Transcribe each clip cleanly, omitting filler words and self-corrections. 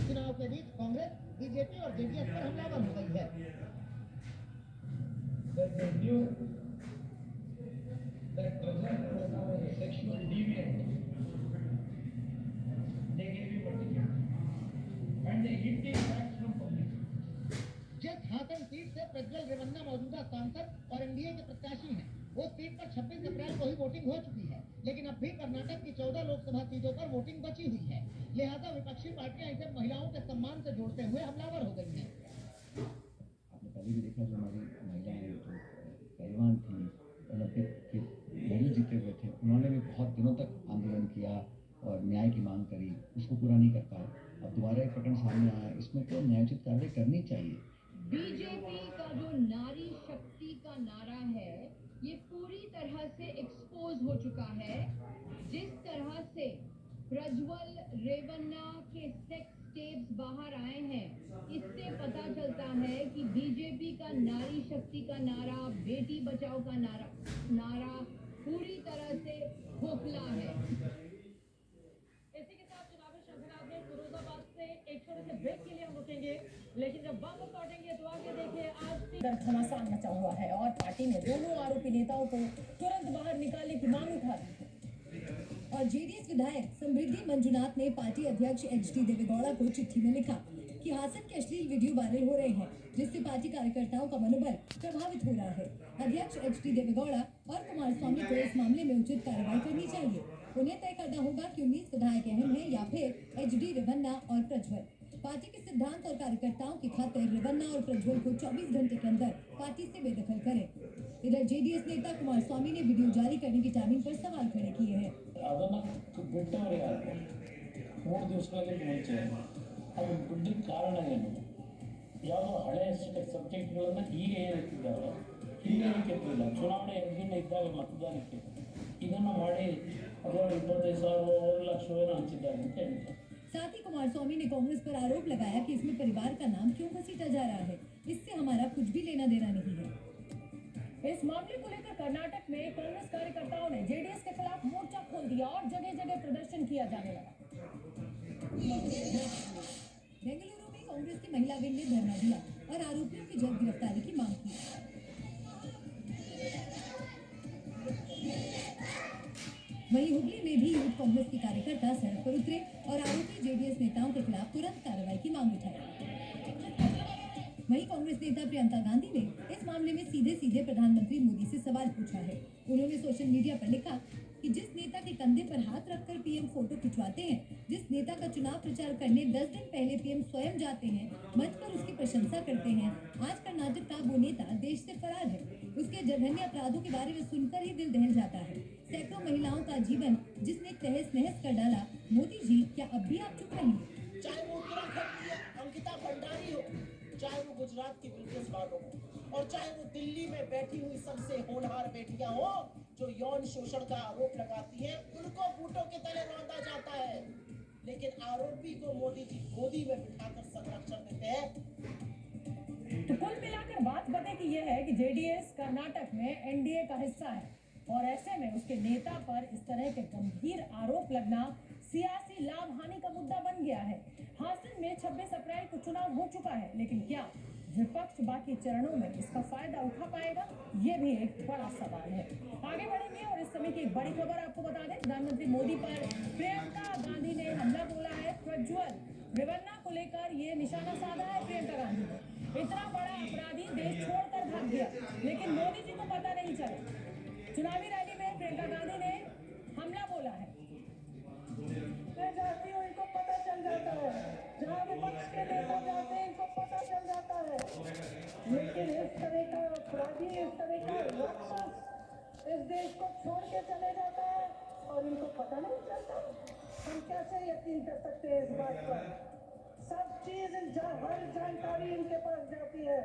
चुनाव के बीच कांग्रेस, बीजेपी और जेडीएस पर हमलावर हो गई है। जिस हासन सीट से प्रज्वल रेवन्ना मौजूदा सांसद और एनडीए के प्रत्याशी हैं, उस सीट पर 26 अप्रैल को ही वोटिंग हो चुकी है, लेकिन अब भी कर्नाटक की 14 लोकसभा सीटों पर वोटिंग बची हुई है। लिहाजा विपक्षी पार्टियां इसे महिलाओं के सम्मान से जोड़ते हुए हमलावर हो गई हैं। आपने पहले भी देखा, जो हमारी महिलाएं जो पहलवान थी, ओलंपिक के मेडल जीते हुए थे, उन्होंने भी बहुत दिनों तक आंदोलन किया और न्याय की मांग करी, उसको पूरा नहीं कर पाए। अब दोबारा एक प्रकरण सामने आया, इसमें तो न्यायोचित कार्रवाई करनी चाहिए। बीजेपी का जो नारी शक्ति का नारा है, ये पूरी तरह से एक्सपोज हो चुका है। जिस तरह से प्रज्वल रेवन्ना के सेक्स टेप्स बाहर आए हैं, इससे पता चलता है कि बीजेपी का नारी शक्ति का नारा, बेटी बचाओ का नारा पूरी तरह से खोखला है। इसी के साथ चुनावी श्रृंखला में फिरोजाबाद से एक छोटे से ब्रेक के लिए हम रुकेंगे, लेकिन जब वापस लौटेंगे तो आगे देखिए आज घमासान मचा हुआ है और पार्टी ने दोनों आरोपी नेताओं को तुरंत बाहर निकालने की मांग उठा दी है। और जेडीएस विधायक समृद्धि मंजुनाथ ने पार्टी अध्यक्ष एचडी देवेगौड़ा को चिट्ठी में लिखा कि हासन के अश्लील वीडियो वायरल हो रहे हैं, जिससे पार्टी कार्यकर्ताओं का मनोबल प्रभावित हो रहा है। अध्यक्ष एचडी देवेगौड़ा और कुमारस्वामी को इस मामले में उचित कार्रवाई करनी चाहिए। उन्हें तय करना होगा कि 19 विधायक अहम हैं या फिर एचडी रेवन्ना और प्रज्वल। पार्टी के सिद्धांत और कार्यकर्ताओं की खातिर रेवन्ना और प्रज्वल को 24 घंटे के अंदर पार्टी से बेदखल करें। इधर जेडीएस नेता कुमारस्वामी ने वीडियो जारी करने की टाइमिंग पर सवाल खड़े किए हैं। ಬಿಟ್ಟವ್ರೆ ಯಾರು 3 ದಿವಸಗಳಲ್ಲಿ ಮುಂಚೆ ಅದು ಬಿಟ್ಟಿದ್ದ ಕಾರಣ ಏನು? ಯಾವುದೋ ಹಳೆ ಸಬ್ಜೆಕ್ಟ್ಗಳನ್ನು ಈಗ ಏನೆತ್ತಿದ್ದಾರೆ, ಹಿಂದೆ ಎತ್ತಿಲ್ಲ. ಚುನಾವಣೆ ದಿನ ಇದ್ದಾಗ ಮತದಾನಕ್ಕೆ ಇದನ್ನು ಮಾಡಿ ಅದರ 25,000 1 ಲಕ್ಷ ಏನೋ ಹಂಚಿದ್ದಾರೆ ಅಂತ ಹೇಳ್ತಾರೆ। साथ ही कुमारस्वामी ने कांग्रेस पर आरोप लगाया कि इसमें परिवार का नाम क्यों घसीटा जा रहा है, इससे हमारा कुछ भी लेना देना नहीं है। इस मामले को लेकर कर्नाटक में कांग्रेस कार्यकर्ताओं ने जेडीएस के खिलाफ मोर्चा खोल दिया और जगह जगह प्रदर्शन किया जाने लगा। बेंगलुरु में कांग्रेस की महिला विंग ने धरना दिया और आरोपियों की जल्द गिरफ्तारी की मांग की। वहीं हुगली में भी यूथ कांग्रेस के कार्यकर्ता सड़क पर उतरे और आरोपी जेडीएस नेताओं के खिलाफ तुरंत कार्रवाई की मांग उठाई। वहीं कांग्रेस नेता प्रियंका गांधी ने इस मामले में सीधे सीधे प्रधानमंत्री मोदी से सवाल पूछा है। उन्होंने सोशल मीडिया पर लिखा कि जिस नेता के कंधे पर हाथ रखकर पीएम फोटो खिंचवाते हैं, जिस नेता का चुनाव प्रचार करने 10 दिन पहले पीएम स्वयं जाते हैं, मंच पर उसकी प्रशंसा करते हैं, आज कर्नाटक का वो नेता देश से फरार है। उसके जघन्य अपराधों के बारे में सुनकर ही दिल दहल जाता है। सैकड़ों महिलाओं का जीवन जिसने तहस नहस कर डाला। मोदी जी, क्या अब भी आप चुप रहेंगे? चाहे वो उत्तराखंड की अंकिता भंडारी हो, चाहे वो गुजरात की बिल्किस बानो हो, और चाहे वो दिल्ली में बैठी हुई सबसे होनहार बेटियां हो जो यौन शोषण का आरोप लगाती हैं, उनको बूटों के तले रौंदा जाता है, लेकिन आरोपी को मोदी जी गोदी में बिठाकर संरक्षण देते हैं। तो कुल मिलाकर बात बताए कि यह है कि जेडीएस कर्नाटक में एनडीए का हिस्सा है और ऐसे में उसके नेता पर इस तरह के गंभीर आरोप लगना सियासी लाभ हानि का मुद्दा बन गया है। हासन में 26 अप्रैल को चुनाव हो चुका है, लेकिन क्या विपक्ष बाकी चरणों में इसका फायदा उठा पाएगा, ये भी एक बड़ा सवाल है। आगे बढ़ेंगे और इस समय की एक बड़ी खबर आपको बता दें, प्रधानमंत्री मोदी पर प्रियंका गांधी ने हमला बोला है। प्रज्वल रेवन्ना को लेकर ये निशाना साधा है प्रियंका गांधी ने। इतना बड़ा अपराधी देश छोड़कर भाग गया, लेकिन मोदी जी को पता नहीं चला। चुनावी रैली में प्रियंका गांधी ने हमला बोला है। मैं जाती हूँ, इनको पता चल जाता है, जहाँ विपक्ष के नेता जाते हैं इनको पता चल जाता है, लेकिन इस तरह का अपराधी, इस तरह का राक्षस इस देश को छोड़ के चले जाता है और इनको पता नहीं चलता। हम कैसे यकीन कर सकते हैं इस बात पर? सब चीज हर जानकारी इनके पास जाती है।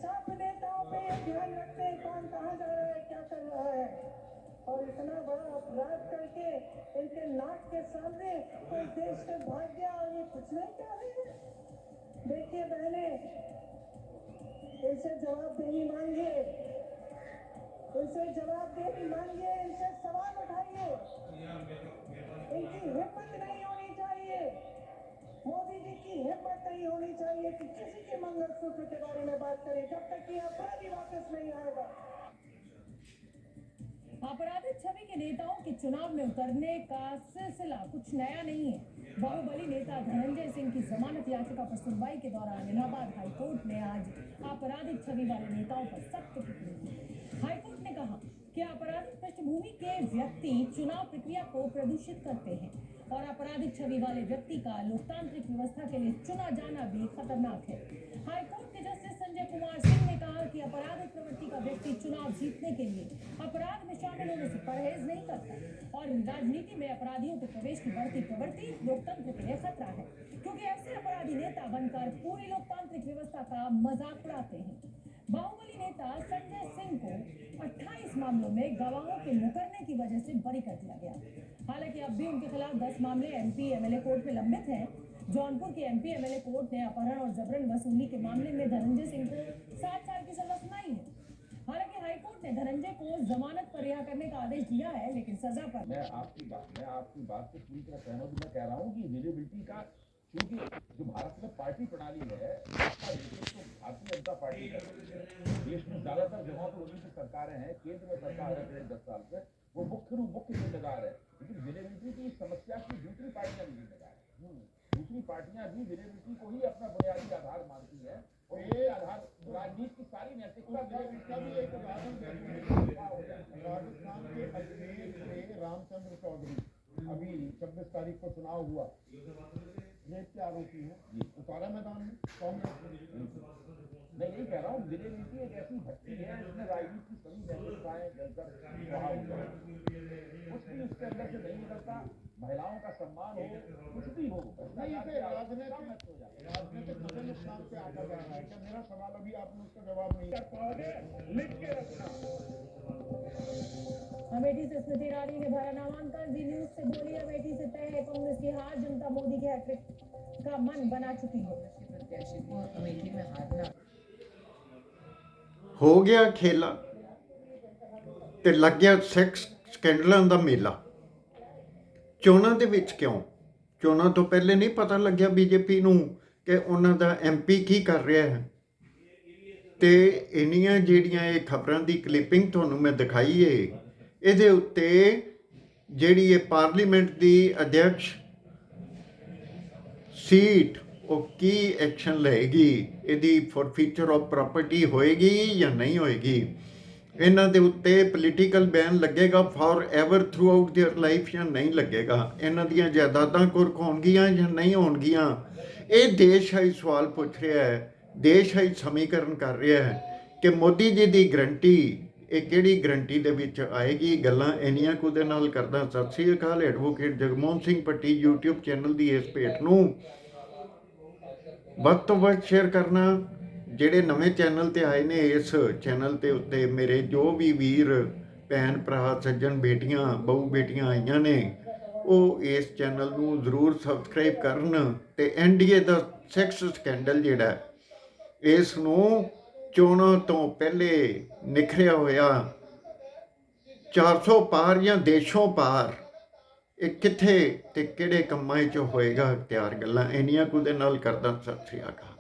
सब नेताओं पे ये ध्यान रखते हैं कौन कहाँ जा रहा है, क्या कर रहा है, और इतना बड़ा अपराध करके इनके नाक के सामने कोई देश से भाग गया और ये कुछ नहीं कर रहे हैं। देखिए बहने, इनसे जवाबदेही मांगिए, इनसे जवाबदेही मांगिए, इनसे सवाल उठाइए। इनकी हिम्मत नहीं होनी चाहिए, मोदी जी की नहीं होनी चाहिए कि किसी के मंगलसूत्र के बारे में बात करें जब तक कि अपराधी वापस नहीं आएगा। आपराधिक छवि के नेताओं के चुनाव में उतरने का सिलसिला कुछ नया नहीं है। बाहुबली नेता धनंजय सिंह की जमानत याचिका पर सुनवाई के दौरान इलाहाबाद हाईकोर्ट ने आज आपराधिक छवि वाले नेताओं पर सख्त टिप्पणी की। हाईकोर्ट ने कहा कि आपराधिक पृष्ठभूमि के व्यक्ति चुनाव प्रक्रिया को प्रदूषित करते हैं और आपराधिक छवि वाले व्यक्ति का लोकतांत्रिक व्यवस्था के लिए चुना जाना भी खतरनाक है। हाईकोर्ट के जस्टिस संजय कुमार सिंह ने कहा कि आपराधिक प्रवृत्ति का व्यक्ति चुनाव जीतने के लिए अपराध में शामिल होने से परहेज नहीं करता और राजनीति में अपराधियों के प्रवेश की बढ़ती प्रवृत्ति लोकतंत्र के लिए खतरा है, क्योंकि ऐसे अपराधी नेता बनकर पूरी लोकतांत्रिक व्यवस्था का मजाक उड़ाते हैं। बाहुबली नेता संजय सिंह को 28 मामलों में गवाहों के मुकरने की वजह से बरी कर दिया गया। हालांकि अब भी उनके खिलाफ 10 मामले एमपी एमएलए कोर्ट में लंबित हैं। जौनपुर के एमपी एमएलए कोर्ट ने अपहरण और जबरन वसूली के मामले में धनंजय सिंह को 7 साल की सजा सुनाई है। हालांकि हाईकोर्ट ने धनंजय को जमानत पर रिहा करने का आदेश दिया है, लेकिन सजा पर मैं आपकी बात से पूरी तरह सहमत हूं। मैं कह रहा हूं कि विजिबिलिटी का, क्योंकि जो भारत में पार्टी प्रणाली है उसका नेतृत्व तो भारतीय जनता पार्टी है। देश में ज्यादातर जगहों पर उन्हीं की सरकारें हैं, केंद्र में सरकार है पिछले 10 साल से, वो मुख्य जिम्मेदार है। लेकिन विजिबिलिटी की समस्या की दूसरी पार्टियां भी जिम्मेदार है। दूसरी पार्टियां भी विजिबिलिटी को ही अपना बुनियादी आधार मानती है और ये आधार राजनीति की सारी नैतिकता विजिबिलिटी का भी एक उदाहरण राजस्थान के अजमेर से रामचंद्र चौधरी अभी 26 तारीख को चुनाव हुआ, रेप के आरोपी हैं, उतारा मैदान में कांग्रेस। मैं यही कह रहा हूँ विजिबिलिटी एक ऐसी भट्टी है जिसमें राजनीति की सभी नैतिकताएं जलकर स्वाहा हो जाए। कुछ भी उसके अंदर से नहीं निकलता, महिलाओं का सम्मान हो, कुछ भी हो, राजनीतिक मुझे नुकसान पे आता जा रहा है। क्या मेरा सवाल अभी आपने उसका जवाब नहीं कर पाओगे? लिख के रखना। अमेठी से स्मृति ईरानी ने भरा नामांकन। जी न्यूज से बोली, अमेठी से तय है कांग्रेस की हार, जनता मोदी के हैट्रिक का मन बना चुकी है। प्रत्याशी को अमेठी में हारना हो गया खेला ਤੇ ਲੱਗ ਗਿਆ ਸੈਕਸ ਸਕੈਂਡਲਾਂ ਦਾ ਮੇਲਾ। ਚੋਣਾਂ ਦੇ ਵਿੱਚ ਕਿਉਂ? ਚੋਣਾਂ ਤੋਂ ਪਹਿਲੇ ਨਹੀਂ ਪਤਾ ਲੱਗਿਆ ਬੀਜੇਪੀ ਨੂੰ ਕਿ ਉਹਨਾਂ ਦਾ ਐਮਪੀ ਕੀ ਕਰ ਰਿਹਾ ਹੈ? ਤੇ ਇੰਨੀਆਂ ਜਿਹੜੀਆਂ ਇਹ ਖਬਰਾਂ ਦੀ ਕਲਿੱਪਿੰਗ ਤੁਹਾਨੂੰ ਮੈਂ ਦਿਖਾਈ ਏ, ਇਹਦੇ ਉੱਤੇ ਜਿਹੜੀ ਇਹ ਪਾਰਲੀਮੈਂਟ ਦੀ ਅਧਿਕਸ਼ ਸੀਟ ਉਹ ਕੀ ਐਕਸ਼ਨ ਲਏਗੀ, ਇਹਦੀ ਫੋਰਫੀਚਰ ਆਫ ਪ੍ਰਾਪਰਟੀ ਹੋਏਗੀ ਜਾਂ ਨਹੀਂ ਹੋਏਗੀ। ਇਹਨਾਂ ਦੇ ਉੱਤੇ ਪੋਲੀਟੀਕਲ ਬੈਨ ਲੱਗੇਗਾ for ever through out their life ਜਾਂ ਨਹੀਂ ਲੱਗੇਗਾ। ਇਹਨਾਂ ਦੀਆਂ ਜਾਇਦਾਦਾਂ ਕੁਰਕ ਹੋਣਗੀਆਂ ਜਾਂ ਨਹੀਂ ਹੋਣਗੀਆਂ। ਇਹ ਦੇਸ਼ਾਈ ਸਵਾਲ ਪੁੱਛ ਰਿਹਾ ਹੈ, ਦੇਸ਼ਾਈ ਸਮੀਕਰਨ ਕਰ ਰਿਹਾ ਹੈ ਕਿ ਮੋਦੀ ਜੀ ਦੀ ਗਰੰਟੀ ਇਹ ਕਿਹੜੀ ਗਰੰਟੀ ਦੇ ਵਿੱਚ ਆਏਗੀ। ਗੱਲਾਂ ਇੰਨੀਆਂ ਕੁ ਦੇ ਨਾਲ ਕਰਦਾ। ਸਤਿ ਸ੍ਰੀ ਅਕਾਲ। ਐਡਵੋਕੇਟ ਜਗਮੋਹਨ ਸਿੰਘ ਪੱਟੀ YouTube ਚੈਨਲ ਦੀ ਇਸ ਭੇਟ ਨੂੰ ਵੱਧ ਤੋਂ ਵੱਧ ਸ਼ੇਅਰ ਕਰਨਾ। ਜਿਹੜੇ ਨਵੇਂ ਚੈਨਲ 'ਤੇ ਆਏ ਨੇ, ਇਸ ਚੈਨਲ ਦੇ ਉੱਤੇ ਮੇਰੇ ਜੋ ਵੀ ਵੀਰ ਭੈਣ ਭਰਾ ਸੱਜਣ ਬੇਟੀਆਂ ਬਹੂ ਬੇਟੀਆਂ ਆਈਆਂ ਨੇ, ਉਹ ਇਸ ਚੈਨਲ ਨੂੰ ਜ਼ਰੂਰ ਸਬਸਕ੍ਰਾਈਬ ਕਰਨ ਅਤੇ NDA ਦਾ ਸੈਕਸ ਸਕੈਂਡਲ ਜਿਹੜਾ ਇਸ ਨੂੰ ਚੋਣਾਂ ਤੋਂ ਪਹਿਲੇ ਨਿਖਰਿਆ ਹੋਇਆ 400 ਪਾਰ ਜਾਂ ਦੇਸ਼ੋਂ ਪਾਰ ਇਹ ਕਿੱਥੇ ਤੇ ਕਿਹੜੇ ਕੰਮਾਂ 'ਚ ਹੋਏਗਾ ਤਿਆਰ। ਗੱਲਾਂ ਇੰਨੀਆਂ ਕੁ ਦੇ ਨਾਲ ਕਰਦਾ। ਸਤਿ ਸ੍ਰੀ ਅਕਾਲ।